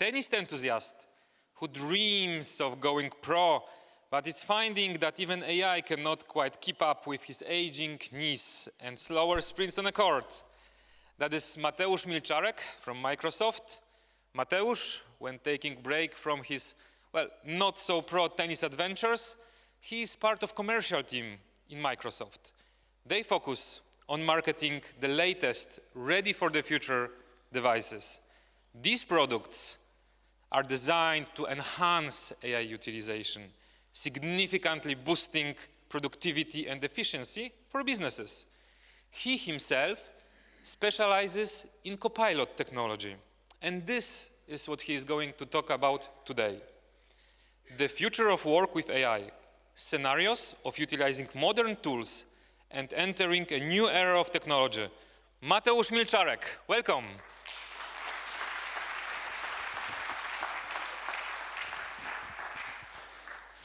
tennis enthusiast who dreams of going pro, but is finding that even AI cannot quite keep up with his aging knees and slower sprints on a court. That is Mateusz Milczarek from Microsoft. Mateusz, when taking break from his, well, not so pro tennis adventures, he is part of commercial team in Microsoft. They focus on marketing the latest, ready for the future devices. These products are designed to enhance AI utilization, significantly boosting productivity and efficiency for businesses. He himself specializes in copilot technology, and this is what he is going to talk about today. The future of work with AI, scenarios of utilizing modern tools and entering a new era of technology. Mateusz Milczarek, welcome.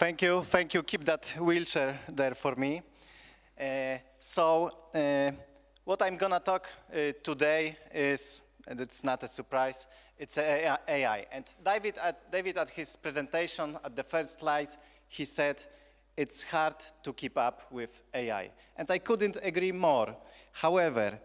Thank you. Keep that wheelchair there for me. What I'm gonna talk today is, and it's not a surprise, it's AI. And David at his presentation, at the first slide, he said, it's hard to keep up with AI. And I couldn't agree more. However,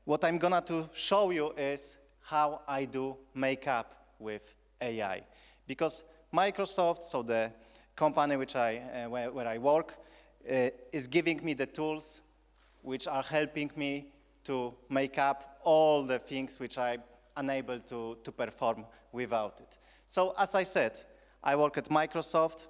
what I'm gonna to show you is how I do make up with AI. Because Microsoft, so the company where I work, is giving me the tools which are helping me to make up all the things which I'm unable to perform without it. So as I said, I work at Microsoft.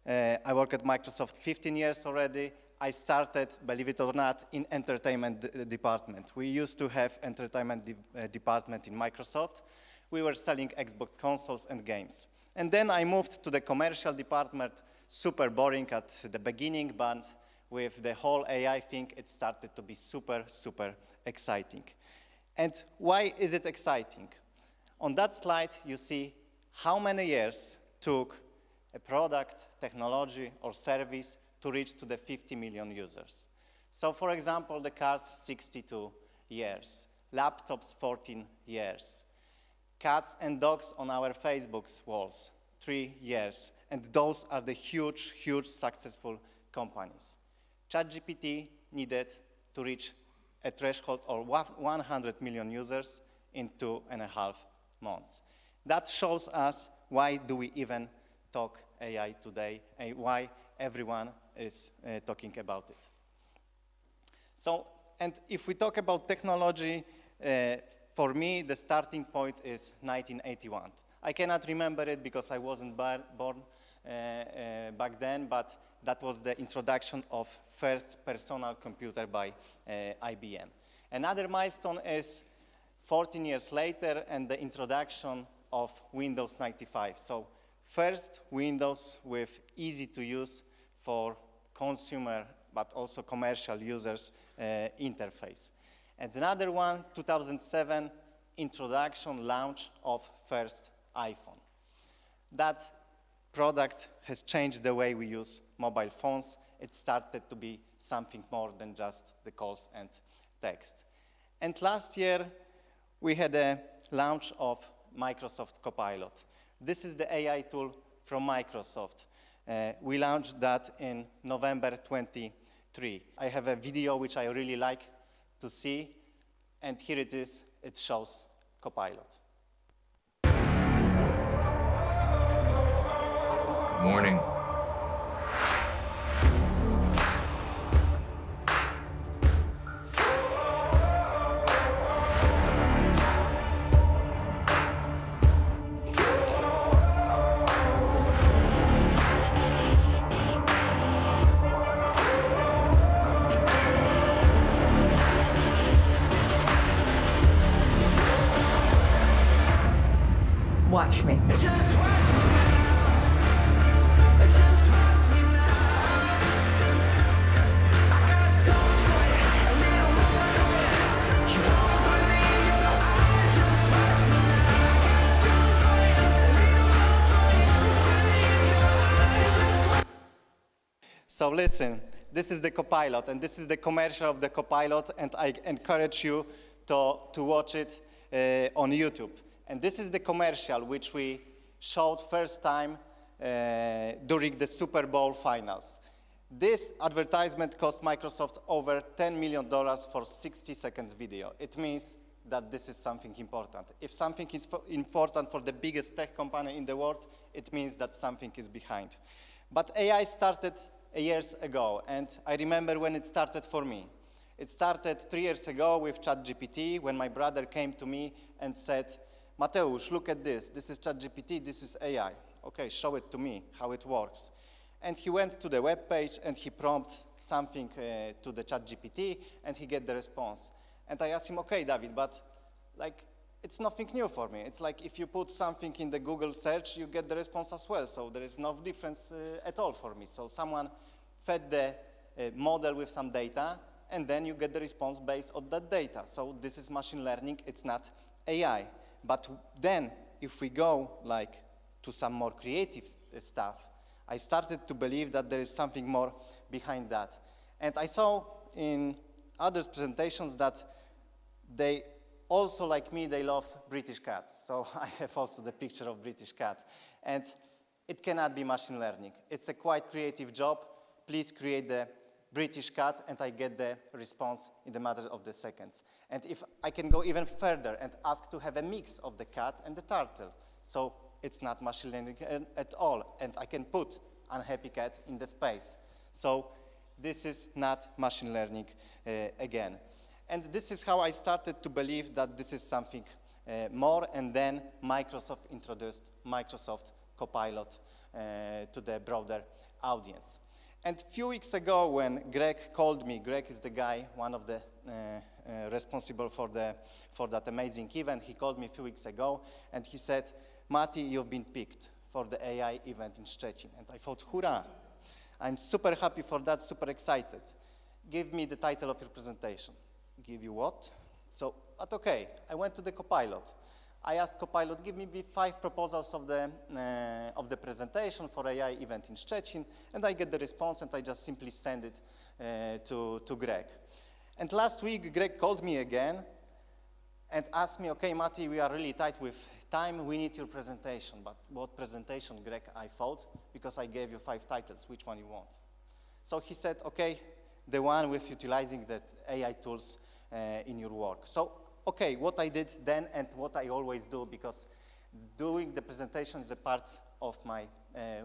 I work at Microsoft 15 years already. I started, believe it or not, in entertainment department. We used to have entertainment department in Microsoft. We were selling Xbox consoles and games. And then I moved to the commercial department, super boring at the beginning, but with the whole AI thing, it started to be super, super exciting. And why is it exciting? On that slide, you see how many years took a product, technology, or service to reach to the 50 million users. So for example, the cars, 62 years, laptops, 14 years, cats and dogs on our Facebook's walls, 3 years. And those are the huge, huge successful companies. ChatGPT needed to reach a threshold of 100 million users in 2.5 months. That shows us why do we even talk AI today and why everyone is talking about it. So, and if we talk about technology, for me, the starting point is 1981. I cannot remember it because I wasn't born back then, but that was the introduction of first personal computer by IBM. Another milestone is 14 years later and the introduction of Windows 95. So first Windows with easy to use for consumer but also commercial users interface. And another one, 2007, introduction, launch of first iPhone. That product has changed the way we use mobile phones. It started to be something more than just the calls and text. And last year, we had a launch of Microsoft Copilot. This is the AI tool from Microsoft. We launched that in November 23. I have a video which I really like to see, and here it is. It shows Copilot. Good morning. Watch me. Just watch me now. Just watch me now. I got something for you, a little more for you. You won't believe your eyes. Just watch me now. I got something for you, a little more for you. You won't believe your eyes. Just watch. So listen, this is the Copilot, and this is the commercial of the Copilot, and I encourage you to watch it on YouTube. And this is the commercial which we showed first time during the Super Bowl finals. This advertisement cost Microsoft over $10 million for 60 seconds video. It means that this is something important. If something is important for the biggest tech company in the world, it means that something is behind. But AI started years ago, and I remember when it started for me. It started 3 years ago with ChatGPT, when my brother came to me and said, Mateusz, look at this. This is ChatGPT, this is AI. Okay, show it to me, how it works. And he went to the web page and he prompted something to the ChatGPT and he get the response. And I asked him, okay, David, but like, it's nothing new for me. It's like if you put something in the Google search, you get the response as well. So there is no difference at all for me. So someone fed the model with some data and then you get the response based on that data. So this is machine learning, it's not AI. But then if we go like to some more creative stuff, I started to believe that there is something more behind that. And I saw in others' presentations that they also, like me, they love British cats. So I have also the picture of British cat. And it cannot be machine learning. It's a quite creative job. Please create the British cat, and I get the response in the matter of the seconds. And if I can go even further and ask to have a mix of the cat and the turtle. So it's not machine learning at all, and I can put unhappy cat in the space. So this is not machine learning again. And this is how I started to believe that this is something more, and then Microsoft introduced Microsoft Copilot to the broader audience. And a few weeks ago when Greg called me, Greg is the guy, one of the responsible for that amazing event. He called me a few weeks ago and he said, Mati, you've been picked for the AI event in Szczecin. And I thought, hurrah, I'm super happy for that, super excited. Give me the title of your presentation. Give you what? So, but okay, I went to the Copilot. I asked Copilot, give me 5 proposals of the presentation for AI event in Szczecin, and I get the response, and I just simply send it to Greg. And last week, Greg called me again and asked me, okay, Mati, we are really tight with time, we need your presentation. But what presentation, Greg, I thought, because I gave you 5 titles, which one you want? So he said, okay, the one with utilizing the AI tools in your work. So, okay, what I did then and what I always do, because doing the presentation is a part of my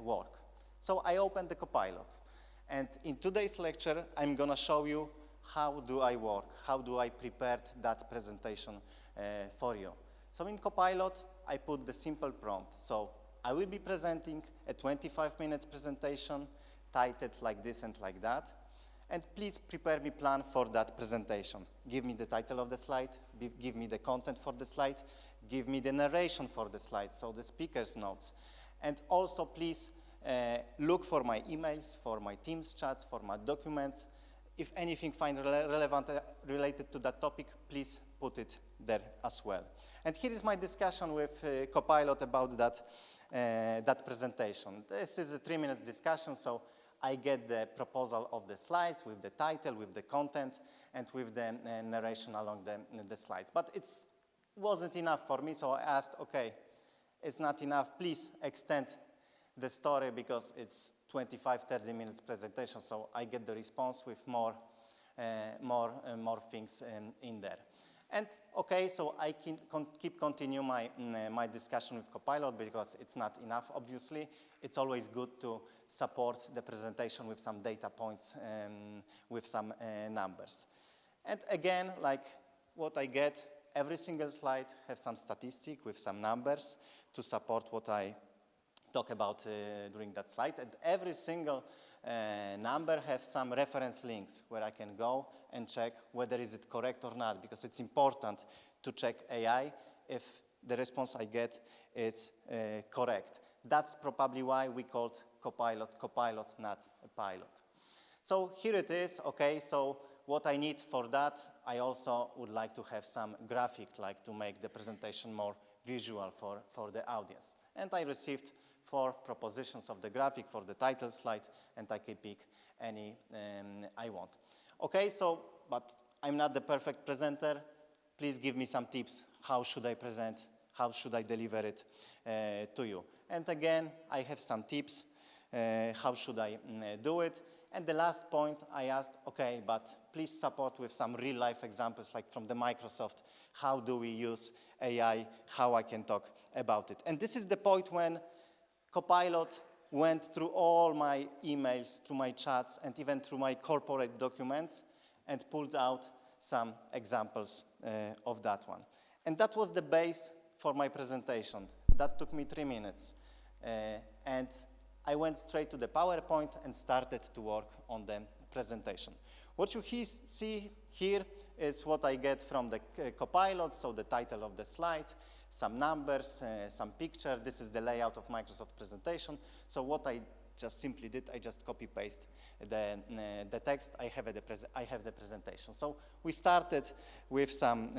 work. So I opened the Copilot. And in today's lecture, I'm gonna show you how do I work, how do I prepare that presentation for you. So in Copilot, I put the simple prompt. So I will be presenting a 25 minutes presentation titled like this and like that. And please prepare me plan for that presentation. Give me the title of the slide, give me the content for the slide, give me the narration for the slide, so the speaker's notes. And also please look for my emails, for my Teams chats, for my documents. If anything find relevant related to that topic, please put it there as well. And here is my discussion with Copilot about that presentation. This is a 3-minute discussion, so I get the proposal of the slides with the title, with the content, and with the narration along the slides. But it wasn't enough for me, so I asked, okay, it's not enough, please extend the story because it's 25-30 minutes presentation, so I get the response with more things in there. And okay, so I can continue my discussion with Copilot because it's not enough, obviously. It's always good to support the presentation with some data points, with some numbers. And again, like what I get, every single slide has some statistic with some numbers to support what I talk about during that slide. And every single number has some reference links where I can go and check whether is it correct or not, because it's important to check AI if the response I get is correct. That's probably why we called Copilot, not a pilot. So here it is, okay, so what I need for that, I also would like to have some graphic, like to make the presentation more visual for the audience. And I received 4 propositions of the graphic for the title slide, and I can pick any I want. Okay, so, but I'm not the perfect presenter. Please give me some tips. How should I present how should I deliver it to you. And again, I have some tips, how should I do it. And the last point I asked, okay, but please support with some real life examples like from the Microsoft, how do we use AI, how I can talk about it. And this is the point when Copilot went through all my emails, through my chats, and even through my corporate documents, and pulled out some examples of that one. And that was the base for my presentation. That took me 3 minutes. And I went straight to the PowerPoint and started to work on the presentation. What you see here is what I get from the Copilot, so the title of the slide, some numbers, some picture. This is the layout of Microsoft presentation. So what I just simply did, I just copy-paste the text. I have the presentation. So we started with some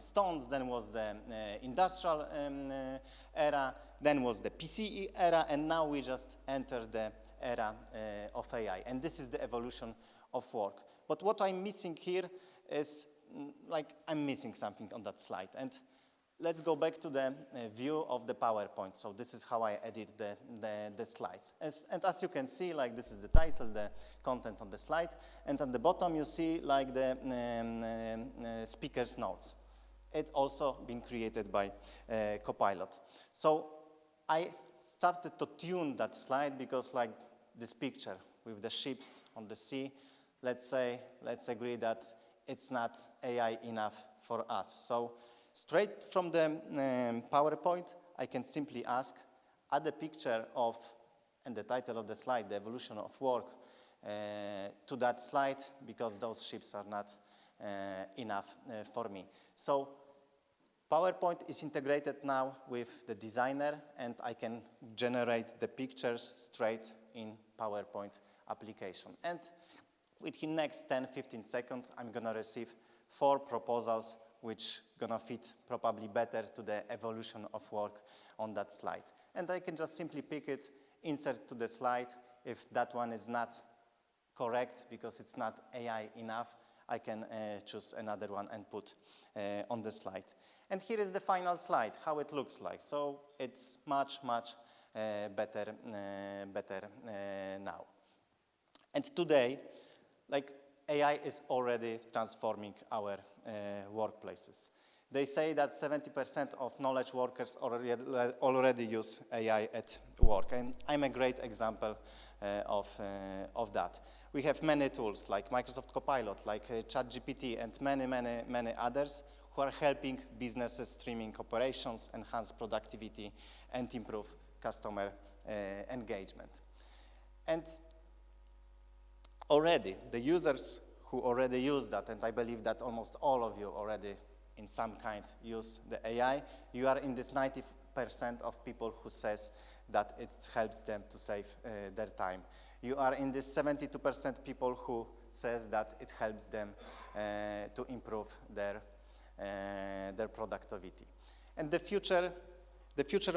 stones, then was the industrial era, then was the PCE era, and now we just enter the era of AI. And this is the evolution of work. But what I'm missing here is, like, I'm missing something on that slide. And let's go back to the view of the PowerPoint. So this is how I edit the slides. And as you can see, like, this is the title, the content on the slide. And at the bottom, you see like the speaker's notes. It's also been created by Copilot. So I started to tune that slide because, like, this picture with the ships on the sea, let's agree that it's not AI enough for us. So straight from the PowerPoint, I can simply ask, add a picture of, and the title of the slide, the evolution of work, to that slide, because those ships are not enough for me. So PowerPoint is integrated now with the designer, and I can generate the pictures straight in PowerPoint application. And within next 10-15 seconds, I'm gonna receive 4 proposals which gonna fit probably better to the evolution of work on that slide. And I can just simply pick it, insert to the slide. If that one is not correct because it's not AI enough, I can choose another one and put on the slide. And here is the final slide, how it looks like. So it's much, much better now. And today, like, AI is already transforming our workplaces. They say that 70% of knowledge workers already use AI at work, and I'm a great example of that. We have many tools like Microsoft Copilot, like ChatGPT, and many others who are helping businesses streaming operations, enhance productivity, and improve customer engagement. And already, the users who already use that, and I believe that almost all of you already in some kind use the AI, you are in this 90% of people who says that it helps them to save their time. You are in this 72% people who says that it helps them to improve their productivity. And the future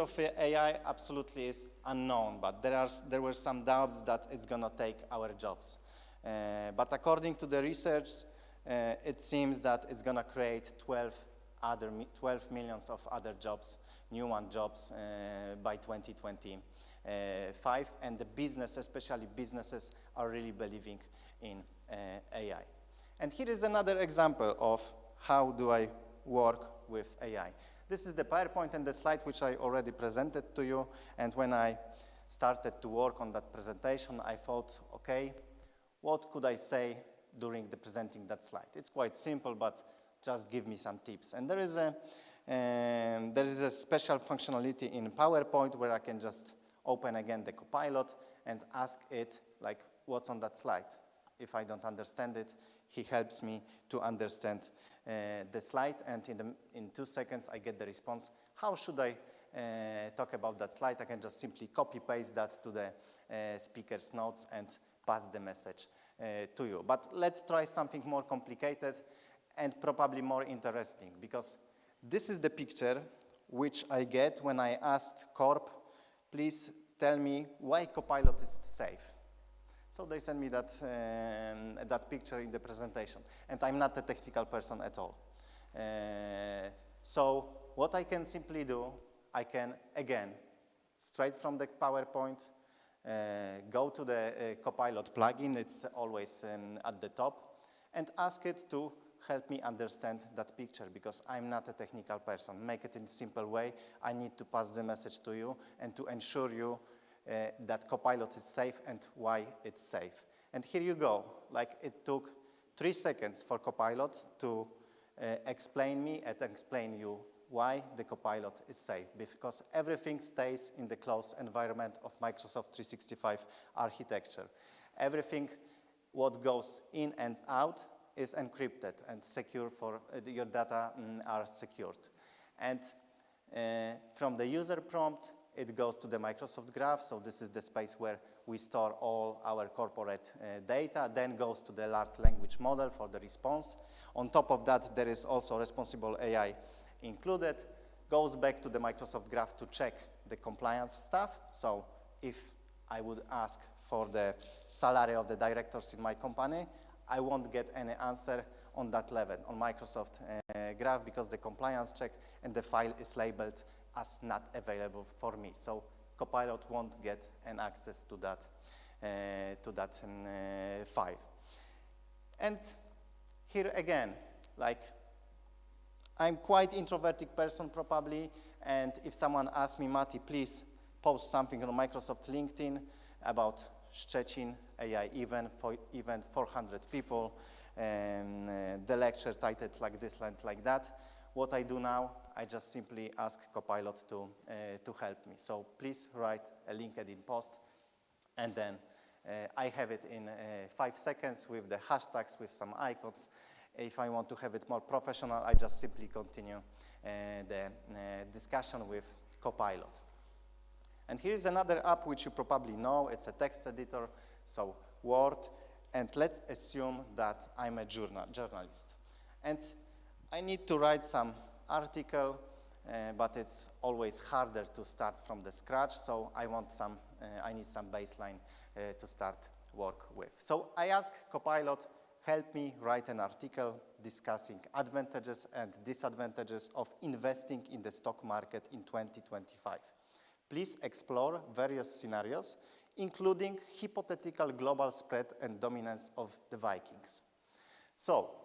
of AI absolutely is unknown, but there were some doubts that it's gonna take our jobs. But according to the research, it seems that it's gonna create 12 millions of other jobs, new jobs by 2025, and the business, especially businesses, are really believing in AI. And here is another example of how do I work with AI. This is the PowerPoint and the slide which I already presented to you, and when I started to work on that presentation, I thought, okay, what could I say during the presenting that slide? It's quite simple, but just give me some tips. And there is a special functionality in PowerPoint where I can just open again the Copilot and ask it, like, what's on that slide? If I don't understand it, he helps me to understand the slide, and in 2 seconds I get the response. How should I talk about that slide? I can just simply copy-paste that to the speaker's notes and pass the message to you. But let's try something more complicated and probably more interesting, because this is the picture which I get when I asked Corp, please tell me why Copilot is safe. So they sent me that picture in the presentation, and I'm not a technical person at all. So what I can simply do, I can, again, straight from the PowerPoint, go to the Copilot plugin, it's always at the top, and ask it to help me understand that picture, because I'm not a technical person. Make it in a simple way. I need to pass the message to you and to ensure you that Copilot is safe and why it's safe. And here you go. Like, it took 3 seconds for Copilot to explain me and explain you why the Copilot is safe, because everything stays in the closed environment of Microsoft 365 architecture. Everything what goes in and out is encrypted and secure for your data are secured. And from the user prompt, it goes to the Microsoft Graph, so this is the space where we store all our corporate data, then goes to the large language model for the response. On top of that, there is also responsible AI included, goes back to the Microsoft Graph to check the compliance stuff. So if I would ask for the salary of the directors in my company, I won't get any answer on that level, on Microsoft Graph, because the compliance check and the file is labeled as not available for me. So Copilot won't get an access to that file. And here again, like, I'm quite introverted person probably, and if someone asks me, Mati, please post something on Microsoft LinkedIn about Szczecin AI event 400 people, and the lecture titled like this and like that. What I do now, I just simply ask Copilot to help me. So please write a LinkedIn post, and then I have it in 5 seconds with the hashtags, with some icons. If I want to have it more professional, I just simply continue the discussion with Copilot. And here is another app which you probably know. It's a text editor, so Word. And let's assume that I'm a journalist. And I need to write some article, but it's always harder to start from the scratch. So I need some baseline to start work with. So I ask Copilot, help me write an article discussing advantages and disadvantages of investing in the stock market in 2025. Please explore various scenarios, including hypothetical global spread and dominance of the Vikings. So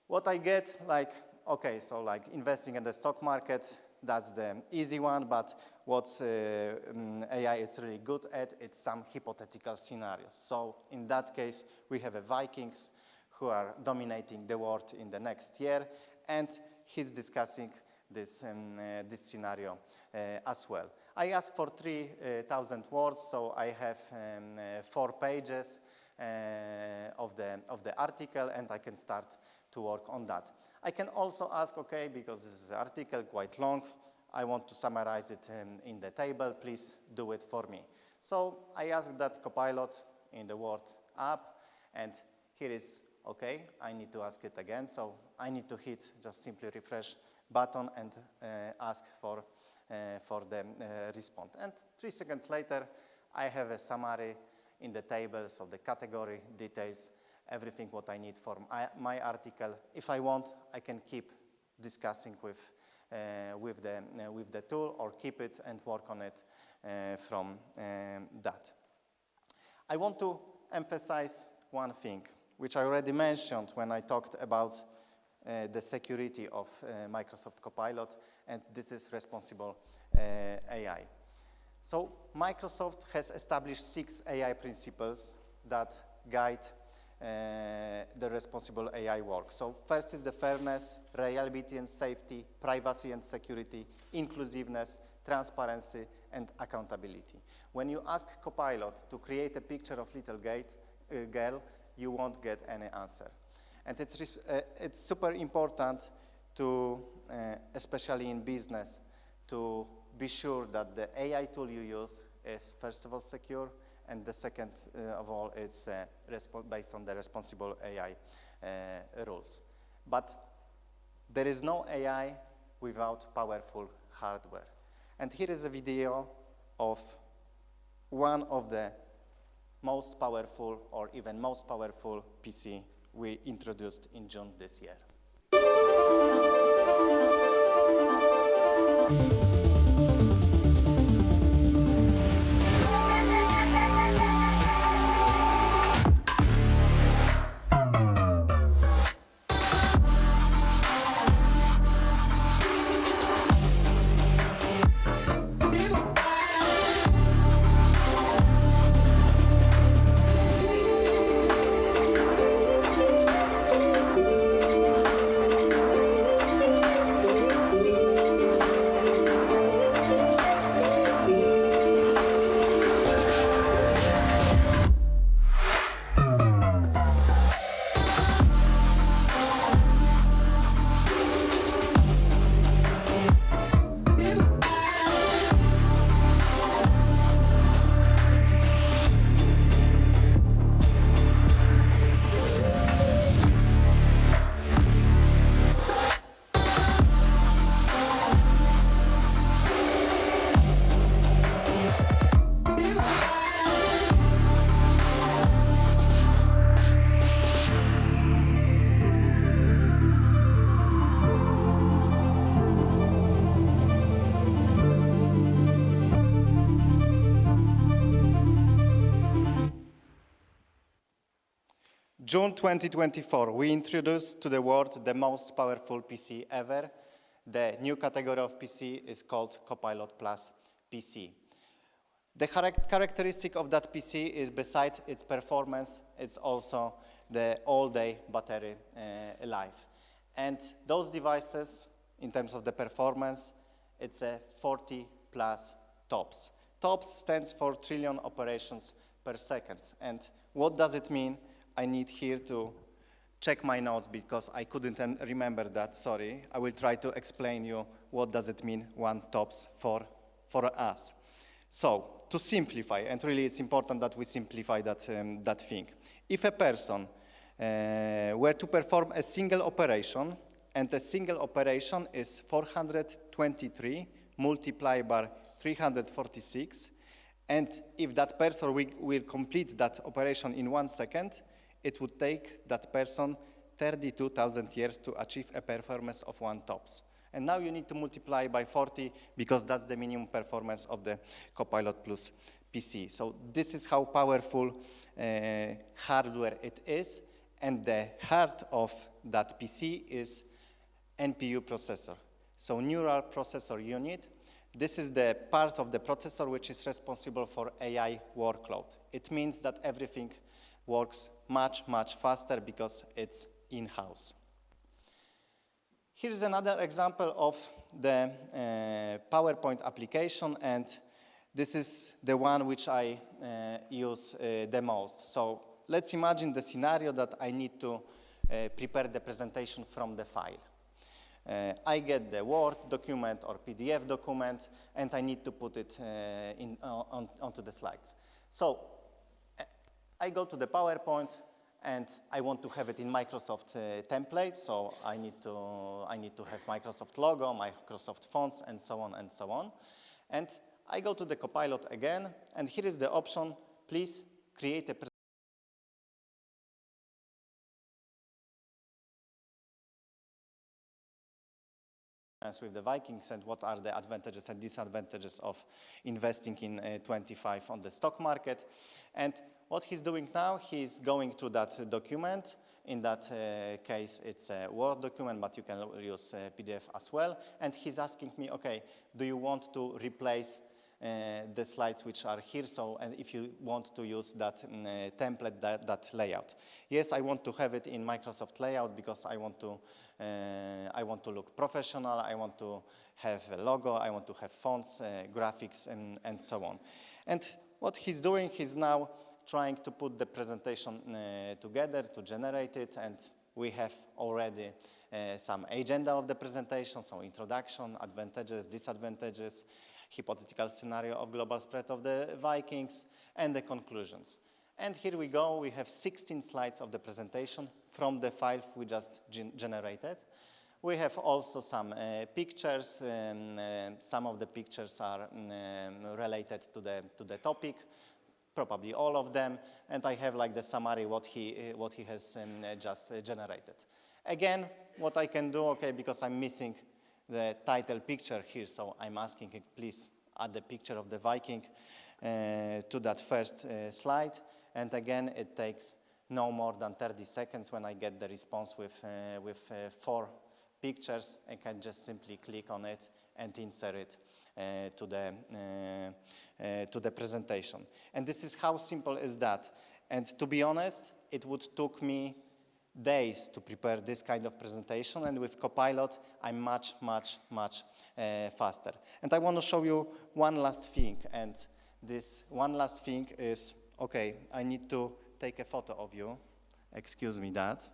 what I get, like, okay, so like investing in the stock market, that's the easy one, but what AI is really good at, it's some hypothetical scenarios. So in that case, we have a Vikings who are dominating the world in the next year, and he's discussing this scenario as well. I asked for 3,000 words, so I have 4 pages of the article, and I can start to work on that. I can also ask, okay, because this is an article quite long, I want to summarize it in the table, please do it for me. So I ask that Copilot in the Word app, and here is, okay, I need to ask it again, so I need to hit just simply refresh button and ask for the response. And 3 seconds later, I have a summary in the table, so the category, details, everything what I need for my article. If I want, I can keep discussing with the tool, or keep it and work on it from that. I want to emphasize one thing, which I already mentioned when I talked about the security of Microsoft Copilot, and this is responsible AI. So Microsoft has established 6 AI principles that guide the responsible AI work. So first is the fairness, reliability and safety, privacy and security, inclusiveness, transparency, and accountability. When you ask Copilot to create a picture of little girl, you won't get any answer. And it's super important to, especially in business, to be sure that the AI tool you use is, first of all, secure, and the second of all, it's based on the responsible AI rules. But there is no AI without powerful hardware. And here is a video of one of the most powerful, or even most powerful PC we introduced in June this year. June 2024, we introduced to the world the most powerful PC ever. The new category of PC is called Copilot Plus PC. The characteristic of that PC is, besides its performance, it's also the all-day battery life. And those devices, in terms of the performance, it's a 40 plus TOPS. TOPS stands for trillion operations per second. And what does it mean? I need here to check my notes because I couldn't remember that, sorry. I will try to explain you what does it mean, one TOPS for us. So, to simplify, and really it's important that we simplify that thing. If a person were to perform a single operation, and a single operation is 423 multiplied by 346, and if that person will complete that operation in 1 second, it would take that person 32,000 years to achieve a performance of one TOPS. And now you need to multiply by 40 because that's the minimum performance of the Copilot Plus PC. So this is how powerful hardware it is. And the heart of that PC is NPU processor. So neural processor unit. This is the part of the processor which is responsible for AI workload. It means that everything works much, much faster because it's in-house. Here's another example of the PowerPoint application, and this is the one which I use the most. So let's imagine the scenario that I need to prepare the presentation from the file. I get the Word document or PDF document, and I need to put it onto the slides. So I go to the PowerPoint, and I want to have it in Microsoft template, so I need to have Microsoft logo, Microsoft fonts, and so on and so on. And I go to the Copilot again, and here is the option, please create a presentation with the Vikings and what are the advantages and disadvantages of investing in 25 on the stock market. And what he's doing now, he's going through that document. In that case, it's a Word document, but you can use PDF as well. And he's asking me, okay, do you want to replace the slides which are here? So, and if you want to use that template, that layout. Yes, I want to have it in Microsoft layout because I want to look professional. I want to have a logo. I want to have fonts, graphics, and so on. And what he's doing, he's now trying to put the presentation together, to generate it, and we have already some agenda of the presentation, so introduction, advantages, disadvantages, hypothetical scenario of global spread of the Vikings, and the conclusions. And here we go, we have 16 slides of the presentation from the file we just generated. We have also some pictures, some of the pictures are related to the topic, probably all of them, and I have like the summary what he has just generated. Again, what I can do, okay, because I'm missing the title picture here, so I'm asking it, please add the picture of the Viking to that first slide. And again, it takes no more than 30 seconds when I get the response with 4 pictures. I can just simply click on it and insert it to the presentation. And this is how simple is that. And to be honest, it would took me days to prepare this kind of presentation, and with Copilot, I'm much faster. And I want to show you one last thing, and this one last thing is, okay, I need to take a photo of you, excuse me that,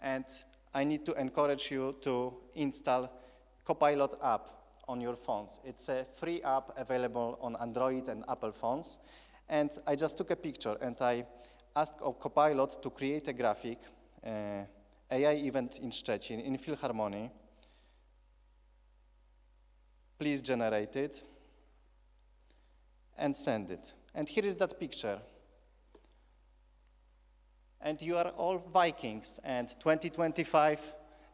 and I need to encourage you to install Copilot app on your phones. It's a free app available on Android and Apple phones, and I just took a picture and I asked Copilot to create a graphic, AI event in Szczecin, in Philharmony. Please generate it and send it. And here is that picture. And you are all Vikings, and 2025,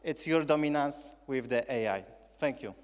it's your dominance with the AI. Thank you.